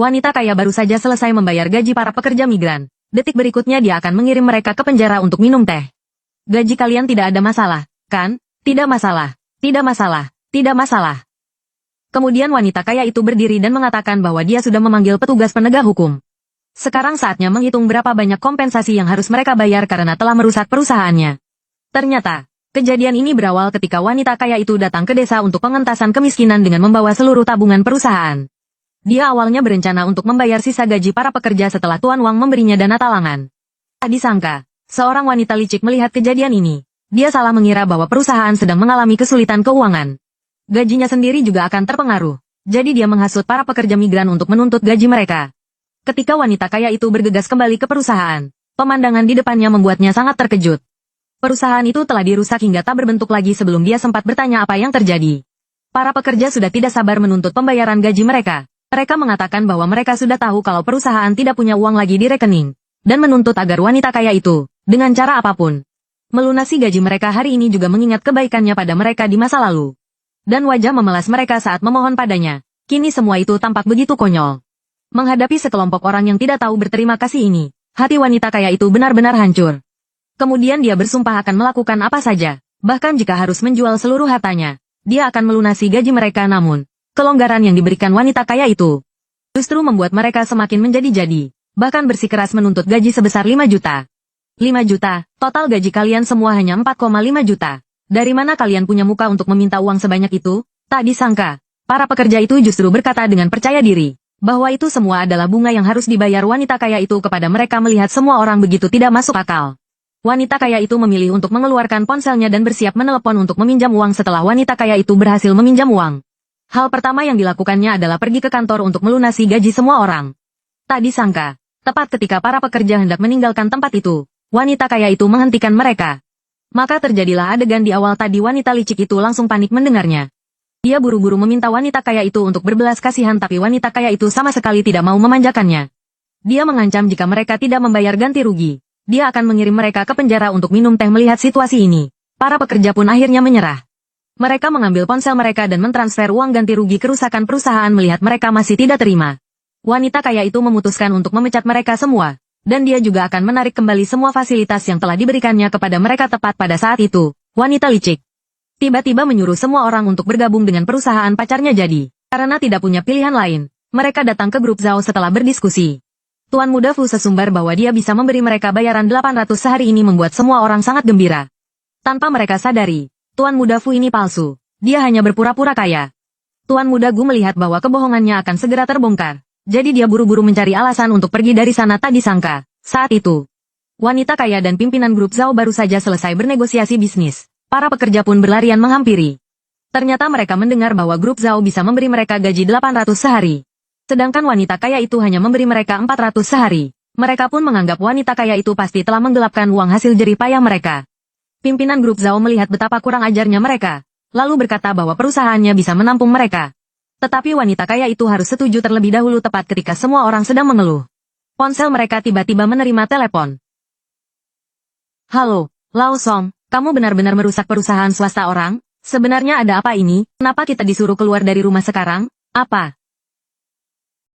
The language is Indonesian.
Wanita kaya baru saja selesai membayar gaji para pekerja migran. Detik berikutnya dia akan mengirim mereka ke penjara untuk minum teh. Gaji kalian tidak ada masalah, kan? Tidak masalah, tidak masalah, tidak masalah. Kemudian wanita kaya itu berdiri dan mengatakan bahwa dia sudah memanggil petugas penegak hukum. Sekarang saatnya menghitung berapa banyak kompensasi yang harus mereka bayar karena telah merusak perusahaannya. Ternyata, kejadian ini berawal ketika wanita kaya itu datang ke desa untuk pengentasan kemiskinan dengan membawa seluruh tabungan perusahaan. Dia awalnya berencana untuk membayar sisa gaji para pekerja setelah Tuan Wang memberinya dana talangan. Tak disangka, seorang wanita licik melihat kejadian ini. Dia salah mengira bahwa perusahaan sedang mengalami kesulitan keuangan. Gajinya sendiri juga akan terpengaruh. Jadi dia menghasut para pekerja migran untuk menuntut gaji mereka. Ketika wanita kaya itu bergegas kembali ke perusahaan, pemandangan di depannya membuatnya sangat terkejut. Perusahaan itu telah dirusak hingga tak berbentuk lagi sebelum dia sempat bertanya apa yang terjadi. Para pekerja sudah tidak sabar menuntut pembayaran gaji mereka. Mereka mengatakan bahwa mereka sudah tahu kalau perusahaan tidak punya uang lagi di rekening, dan menuntut agar wanita kaya itu, dengan cara apapun, melunasi gaji mereka hari ini juga mengingat kebaikannya pada mereka di masa lalu. Dan wajah memelas mereka saat memohon padanya. Kini semua itu tampak begitu konyol. Menghadapi sekelompok orang yang tidak tahu berterima kasih ini, hati wanita kaya itu benar-benar hancur. Kemudian dia bersumpah akan melakukan apa saja, bahkan jika harus menjual seluruh hartanya, dia akan melunasi gaji mereka. Namun, kelonggaran yang diberikan wanita kaya itu justru membuat mereka semakin menjadi-jadi, bahkan bersikeras menuntut gaji sebesar 5 juta. 5 juta, total gaji kalian semua hanya 4,5 juta. Dari mana kalian punya muka untuk meminta uang sebanyak itu? Tak disangka, para pekerja itu justru berkata dengan percaya diri, bahwa itu semua adalah bunga yang harus dibayar wanita kaya itu kepada mereka melihat semua orang begitu tidak masuk akal. Wanita kaya itu memilih untuk mengeluarkan ponselnya dan bersiap menelepon untuk meminjam uang setelah wanita kaya itu berhasil meminjam uang. Hal pertama yang dilakukannya adalah pergi ke kantor untuk melunasi gaji semua orang. Tak disangka, tepat ketika para pekerja hendak meninggalkan tempat itu, wanita kaya itu menghentikan mereka. Maka terjadilah adegan di awal tadi. Wanita licik itu langsung panik mendengarnya. Dia buru-buru meminta wanita kaya itu untuk berbelas kasihan tapi wanita kaya itu sama sekali tidak mau memanjakannya. Dia mengancam jika mereka tidak membayar ganti rugi, dia akan mengirim mereka ke penjara untuk minum teh. Melihat situasi ini, para pekerja pun akhirnya menyerah. Mereka mengambil ponsel mereka dan mentransfer uang ganti rugi kerusakan perusahaan. Melihat mereka masih tidak terima, wanita kaya itu memutuskan untuk memecat mereka semua. Dan dia juga akan menarik kembali semua fasilitas yang telah diberikannya kepada mereka. Tepat pada saat itu, wanita licik tiba-tiba menyuruh semua orang untuk bergabung dengan perusahaan pacarnya. Jadi, karena tidak punya pilihan lain, mereka datang ke grup Zhao setelah berdiskusi. Tuan Muda Fu sesumbar bahwa dia bisa memberi mereka bayaran 800 sehari ini membuat semua orang sangat gembira. Tanpa mereka sadari, Tuan Muda Fu ini palsu. Dia hanya berpura-pura kaya. Tuan Muda Gu melihat bahwa kebohongannya akan segera terbongkar. Jadi dia buru-buru mencari alasan untuk pergi dari sana. Tak disangka, saat itu, wanita kaya dan pimpinan grup Zhao baru saja selesai bernegosiasi bisnis. Para pekerja pun berlarian menghampiri. Ternyata mereka mendengar bahwa grup Zhao bisa memberi mereka gaji 800 sehari. Sedangkan wanita kaya itu hanya memberi mereka 400 sehari. Mereka pun menganggap wanita kaya itu pasti telah menggelapkan uang hasil jerih payah mereka. Pimpinan grup Zhao melihat betapa kurang ajarnya mereka, lalu berkata bahwa perusahaannya bisa menampung mereka. Tetapi wanita kaya itu harus setuju terlebih dahulu. Tepat ketika semua orang sedang mengeluh, ponsel mereka tiba-tiba menerima telepon. Halo, Lao Song, kamu benar-benar merusak perusahaan swasta orang? Sebenarnya ada apa ini? Kenapa kita disuruh keluar dari rumah sekarang? Apa?